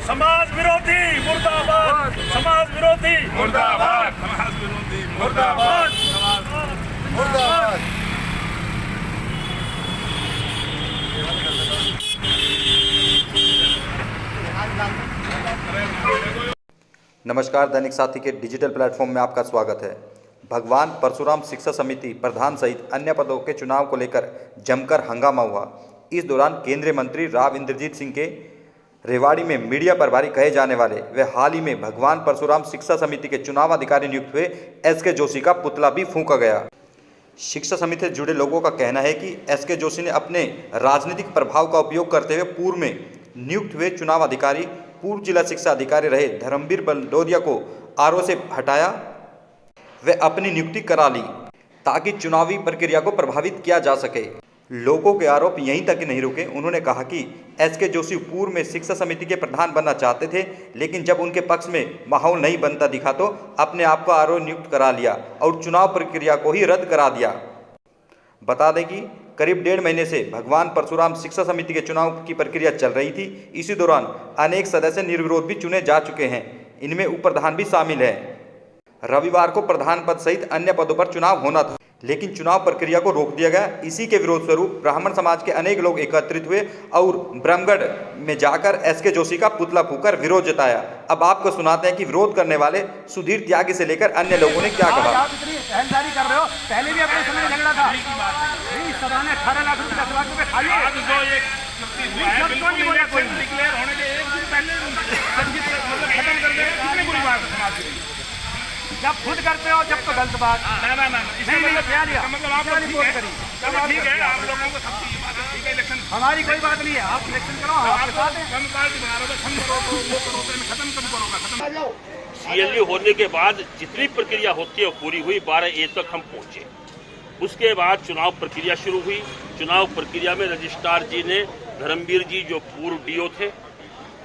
समाज विरोधी मुर्दाबाद, समाज विरोधी मुर्दाबाद, समाज विरोधी मुर्दाबाद, मुर्दाबाद। नमस्कार, दैनिक साथी के डिजिटल प्लेटफॉर्म में आपका स्वागत है। भगवान परशुराम शिक्षा समिति प्रधान सहित अन्य पदों के चुनाव को लेकर जमकर हंगामा हुआ। इस दौरान केंद्रीय मंत्री राव इंद्रजीत सिंह के रेवाड़ी में मीडिया प्रभारी कहे जाने वाले वे हाल ही में भगवान परशुराम शिक्षा समिति के चुनाव अधिकारी नियुक्त हुए एसके जोशी का पुतला भी फूंका गया। शिक्षा समिति से जुड़े लोगों का कहना है कि एसके जोशी ने अपने राजनीतिक प्रभाव का उपयोग करते हुए पूर्व में नियुक्त हुए चुनाव अधिकारी पूर्व जिला शिक्षा अधिकारी रहे धर्मवीर बलडोरिया को आरओ से हटाया व अपनी नियुक्ति करा ली ताकि चुनावी प्रक्रिया को प्रभावित किया जा सके। लोगों के आरोप यहीं तक नहीं रुके। उन्होंने कहा कि एसके जोशी पूर्व में शिक्षा समिति के प्रधान बनना चाहते थे, लेकिन जब उनके पक्ष में माहौल नहीं बनता दिखा तो अपने आप को आरओ नियुक्त करा लिया और चुनाव प्रक्रिया को ही रद्द करा दिया। बता दें कि करीब 1.5 महीने से भगवान परशुराम शिक्षा समिति के चुनाव की प्रक्रिया चल रही थी। इसी दौरान अनेक सदस्य निर्विरोध भी चुने जा चुके हैं, इनमें उप प्रधान भी शामिल है। रविवार को प्रधान पद सहित अन्य पदों पर चुनाव होना था, लेकिन चुनाव प्रक्रिया को रोक दिया गया। इसी के विरोध स्वरूप ब्राह्मण समाज के अनेक लोग एकत्रित हुए और ब्रह्मगढ़ में जाकर एसके जोशी का पुतला फूंकर विरोध जताया। अब आपको सुनाते हैं कि विरोध करने वाले सुधीर त्यागी से लेकर अन्य लोगों ने क्या कहा। आप इतनी अहलदारी कर रहे हो, पहले भी अपने समय झगड़ा था। सभा ने 18 लाख रुपए 10 लाख रुपए खाली है। डिक्लेयर होने के एक दिन पहले खत्म कर दे, कितनी बुरी बात समाज के लिए। जब खुद करते हो जब तो गलत बात। ना इसमें मतलब क्या लिया, मतलब आप रिपोर्ट करी। ठीक है, आप लोगों को सब ठीक है। इलेक्शन हमारी कोई बात नहीं है, आप इलेक्शन करो, आपके साथ है। कम पार्टी बना रहे हो, खत्म कम करोगा। सीएलयू होने के बाद जितनी प्रक्रिया होती है वो पूरी हुई। 12A तक हम पहुंचे। उसके बाद चुनाव प्रक्रिया शुरू हुई। चुनाव प्रक्रिया में रजिस्ट्रार जी ने धर्मवीर जी जो पूर्व डीओ थे,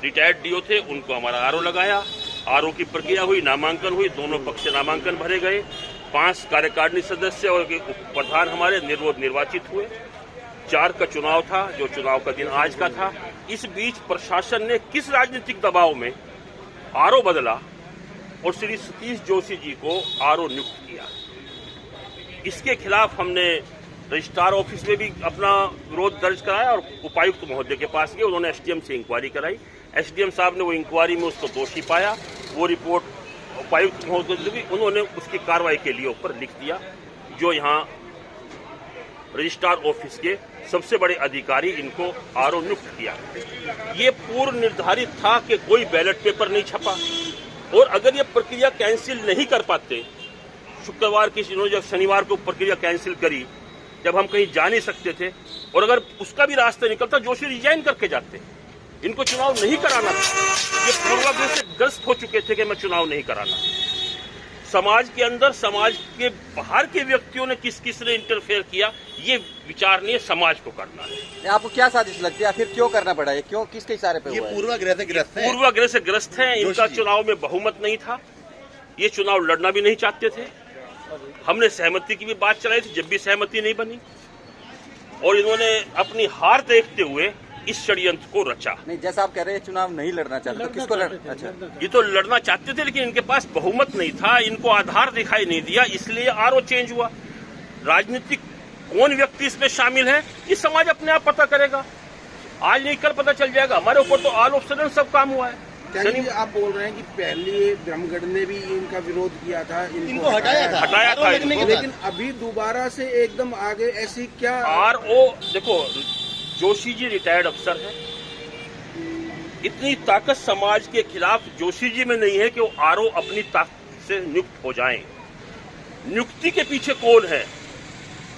रिटायर्ड डीओ थे, उनको हमारा आरओ लगाया। आरओ की प्रक्रिया हुई, नामांकन हुई, दोनों पक्ष से नामांकन भरे गए। 5 कार्यकारिणी सदस्य और प्रधान हमारे निर्वाचित हुए। 4 का चुनाव था, जो चुनाव का दिन आज का था। इस बीच प्रशासन ने किस राजनीतिक दबाव में आरओ बदला और श्री सतीश जोशी जी को आरओ नियुक्त किया। इसके खिलाफ हमने रजिस्ट्रार ऑफिस में भी अपना विरोध दर्ज कराया और उपायुक्त महोदय के पास गए। उन्होंने एसडीएम से इंक्वायरी कराई। एसडीएम साहब ने वो इंक्वायरी में उसको दोषी पाया। वो रिपोर्ट उपायुक्त महोदय भी उन्होंने उसकी कार्रवाई के लिए ऊपर लिख दिया, जो यहाँ रजिस्ट्रार ऑफिस के सबसे बड़े अधिकारी इनको आरओ नियुक्त किया। ये पूर्व निर्धारित था कि कोई बैलेट पेपर नहीं छपा, और अगर ये प्रक्रिया कैंसिल नहीं कर पाते, शुक्रवार की इन्होंने जब शनिवार को प्रक्रिया कैंसिल करी, जब हम कहीं जा नहीं सकते थे, और अगर उसका भी रास्ता निकलता जोशी रिजाइन करके जाते। इनको चुनाव नहीं कराना था। ये पूर्वाग्रह से ग्रस्त हो चुके थे कि मैं चुनाव नहीं कराना। समाज के अंदर, समाज के बाहर के व्यक्तियों ने किस किस ने इंटरफेयर किया, ये विचार नहीं है, समाज को करना है। आपको क्या साजिश लगती है, आखिर क्यों करना पड़ा है, क्यों, किसके इशारे पे हुआ है? पूर्वाग्रह से ग्रस्त है। इनका चुनाव में बहुमत नहीं था, ये चुनाव लड़ना भी नहीं चाहते थे। हमने सहमति की भी बात चलाई थी, जब भी सहमति नहीं बनी, और इन्होंने अपनी हार देखते हुए इस षड्यंत्र को रचा। नहीं, जैसा आप कह रहे हैं चुनाव नहीं लड़ना चाहते, तो किसको अच्छा, ये तो लड़ना चाहते थे, लेकिन इनके पास बहुमत नहीं था, इनको आधार दिखाई नहीं दिया, इसलिए आरओ चेंज हुआ। राजनीतिक कौन व्यक्ति इसमें शामिल है, ये समाज अपने आप पता करेगा। आज नहीं कल पता चल जाएगा। हमारे ऊपर तो ऑल ऑफ सडन सब काम हुआ है। आप बोल रहे हैं कि पहले ब्रह्मगढ़ ने भी इनका विरोध किया था, इनको हटाया था लेकिन अभी दोबारा से एकदम आगे ऐसी क्या? आरओ देखो, जोशी जी रिटायर्ड अफसर है। इतनी ताकत समाज के खिलाफ जोशी जी में नहीं है कि वो आरओ अपनी ताकत से नियुक्त हो जाएं। नियुक्ति के पीछे कौन है,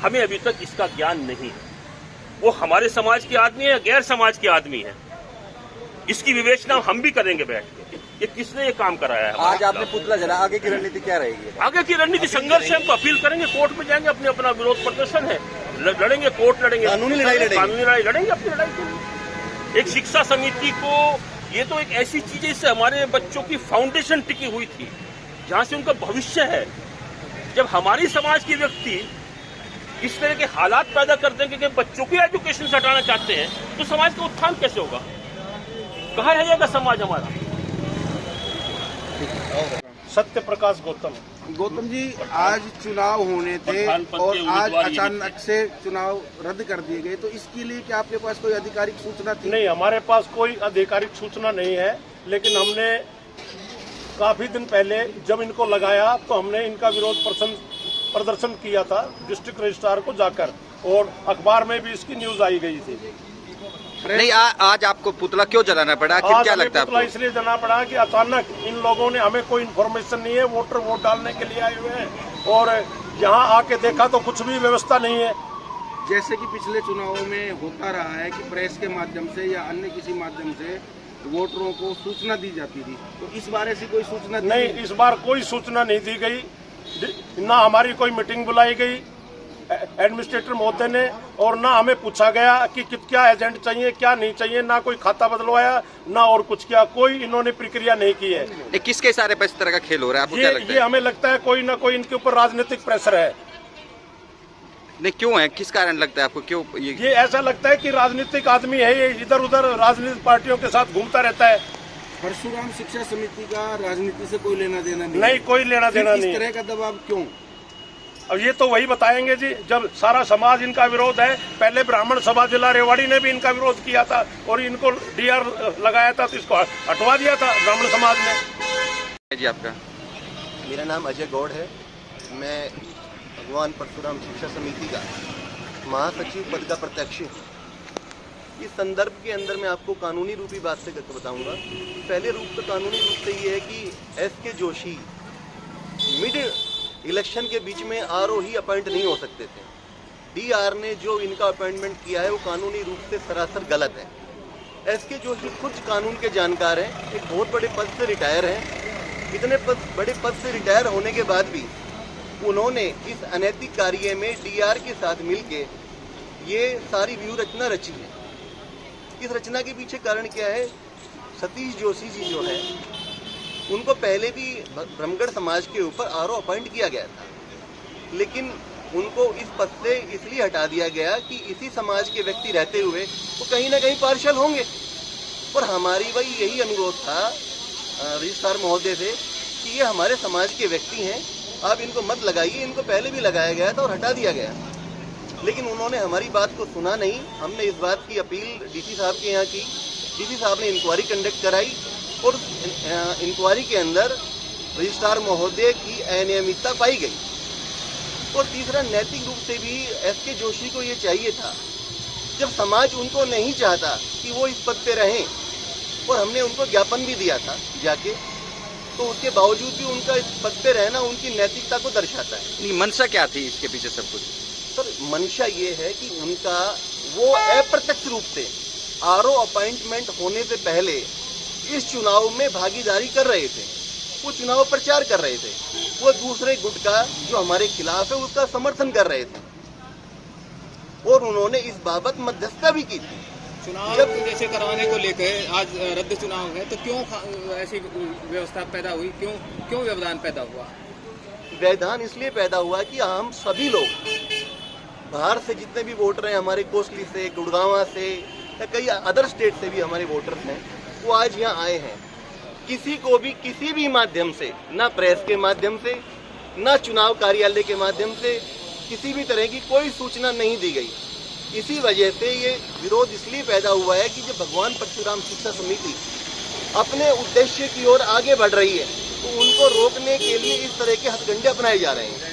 हमें अभी तक इसका ज्ञान नहीं है। वो हमारे समाज के आदमी है या गैर समाज के आदमी है, इसकी विवेचना हम भी करेंगे बैठ के। ये किसने ये काम कराया है? आज आपने पुतला जला, आगे की रणनीति क्या रहेगी? आगे की रणनीति संघर्ष है। हम तो अपील करेंगे, कोर्ट में जाएंगे, अपना विरोध प्रदर्शन है, लड़ेंगे, कोर्ट लड़ेंगे, कानूनी लड़ाई लड़ेंगे अपनी लड़ाई के लिए। एक शिक्षा समिति को, ये तो एक ऐसी चीज है, इससे हमारे बच्चों की फाउंडेशन टिकी हुई थी, जहां से उनका भविष्य है। जब हमारी समाज के व्यक्ति इस तरह के हालात पैदा कर देंगे कि बच्चों की एजुकेशन से हटाना चाहते हैं, तो समाज का उत्थान कैसे होगा? कहाँ रह जाएगा समाज हमारा? सत्य प्रकाश गौतम। गौतम जी, आज चुनाव होने थे प्रधानमंत्री और आज उम्मीदवार ये अचानक से चुनाव रद्द कर दिए गए, तो इसके लिए क्या आपके पास कोई आधिकारिक सूचना थी? नहीं, हमारे पास कोई आधिकारिक सूचना नहीं है, लेकिन हमने काफी दिन पहले जब इनको लगाया तो हमने इनका विरोध प्रदर्शन किया था डिस्ट्रिक्ट रजिस्ट्रार को जाकर, और अखबार में भी इसकी न्यूज आई गई थी। नहीं, आज आपको पुतला क्यों जलाना पड़ा? आखिर आज क्या हमें लगता है पुतला आपको? इसलिए जलाना पड़ा कि अचानक इन लोगों ने, हमें कोई इन्फॉर्मेशन नहीं है, वोटर वोट डालने के लिए आए हुए हैं और यहाँ आके देखा तो कुछ भी व्यवस्था नहीं है। जैसे कि पिछले चुनावों में होता रहा है कि प्रेस के माध्यम से या अन्य किसी माध्यम से वोटरों को सूचना दी जाती थी, तो इस बार ऐसी कोई सूचना नहीं, इस बार कोई सूचना नहीं दी गई, ना हमारी कोई मीटिंग बुलाई गई एडमिनिस्ट्रेटर महोदय ने, और ना हमें पूछा गया कि क्या एजेंट चाहिए क्या नहीं चाहिए, ना कोई खाता बदलवाया ना और कुछ किया, कोई इन्होंने प्रक्रिया नहीं की है। ये किसके इशारे पर इस तरह का खेल हो रहा है? आपको क्या लगता ये है? हमें लगता है कोई ना कोई इनके ऊपर राजनीतिक प्रेशर है। नहीं, क्यों है? किस कारण लगता है आपको? क्यों ये ऐसा लगता है कि राजनीतिक आदमी है, ये इधर उधर राजनीतिक पार्टियों के साथ घूमता रहता है। परशुराम शिक्षा समिति का राजनीति से कोई लेना देना नहीं? नहीं, कोई लेना देना नहीं। इस तरह का दबाव क्यों? अब ये तो वही बताएंगे जी, जब सारा समाज इनका विरोध है। पहले ब्राह्मण सभा जिला रेवाड़ी ने भी इनका विरोध किया था और इनको डीआर लगाया था, तो इसको हटवा दिया था ब्राह्मण समाज ने। जी आपका? मेरा नाम अजय गौड़ है। मैं भगवान परशुराम शिक्षा समिति का महासचिव पद का प्रत्याशी हूँ। इस संदर्भ के अंदर मैं आपको कानूनी रूपी बात से बताऊंगा। पहले रूप तो कानूनी रूप से ये है कि एस.के. जोशी मिड इलेक्शन के बीच में आरओ ही अपॉइंट नहीं हो सकते थे। डीआर ने जो इनका अपॉइंटमेंट किया है वो कानूनी रूप से सरासर गलत है। एस.के. जोशी खुद कानून के जानकार हैं, एक बहुत बड़े पद से रिटायर हैं। इतने बड़े पद से रिटायर होने के बाद भी उन्होंने इस अनैतिक कार्य में डीआर के साथ मिलके ये सारी व्यू रचना रची है। इस रचना के पीछे कारण क्या है? सतीश जोशी जी जो है उनको पहले भी ब्रह्मगढ़ समाज के ऊपर आरओ अपॉइंट किया गया था, लेकिन उनको इस पद से इसलिए हटा दिया गया कि इसी समाज के व्यक्ति रहते हुए वो कहीं ना कहीं पार्शल होंगे। और हमारी वही यही अनुरोध था रजिस्ट्रार महोदय से कि ये हमारे समाज के व्यक्ति हैं, आप इनको मत लगाइए। इनको पहले भी लगाया गया था और हटा दिया गया, लेकिन उन्होंने हमारी बात को सुना नहीं। हमने इस बात की अपील डीसी साहब के यहाँ की। डीसी साहब ने इंक्वायरी कंडक्ट कराई और इंक्वायरी के अंदर रजिस्ट्रार महोदय की अनियमितता पाई गई। और तीसरा, नैतिक रूप से भी एस.के. जोशी को ये चाहिए था, जब समाज उनको नहीं चाहता कि वो इस पद पे रहें, और हमने उनको ज्ञापन भी दिया था जाके, तो उसके बावजूद भी उनका इस पद पे रहना उनकी नैतिकता को दर्शाता है। नहीं, मंशा क्या थी इसके पीछे सब कुछ? सर, मंशा ये है कि उनका वो अप्रत्यक्ष रूप से आरओ अपॉइंटमेंट होने से पहले इस चुनाव में भागीदारी कर रहे थे, वो चुनाव प्रचार कर रहे थे, वो दूसरे गुट का जो हमारे खिलाफ है उसका समर्थन कर रहे थे, और उन्होंने इस बाबत मध्यस्थता भी की थी। चुनाव जैसे करवाने को लेकर आज रद्द चुनाव है, तो क्यों ऐसी व्यवस्था पैदा हुई? क्यों व्यवधान पैदा हुआ? व्यवधान इसलिए पैदा हुआ कि हम सभी लोग बाहर से जितने भी वोटर हैं, हमारे कोसली से, गुड़गांव से या कई अदर स्टेट से भी हमारे वोटर्स हैं, वो आज यहाँ आए हैं। किसी को भी किसी भी माध्यम से, ना प्रेस के माध्यम से, ना चुनाव कार्यालय के माध्यम से किसी भी तरह की कोई सूचना नहीं दी गई। इसी वजह से ये विरोध इसलिए पैदा हुआ है कि जब भगवान परशुराम शिक्षा समिति अपने उद्देश्य की ओर आगे बढ़ रही है, तो उनको रोकने के लिए इस तरह के हथकंडे अपनाए जा रहे हैं।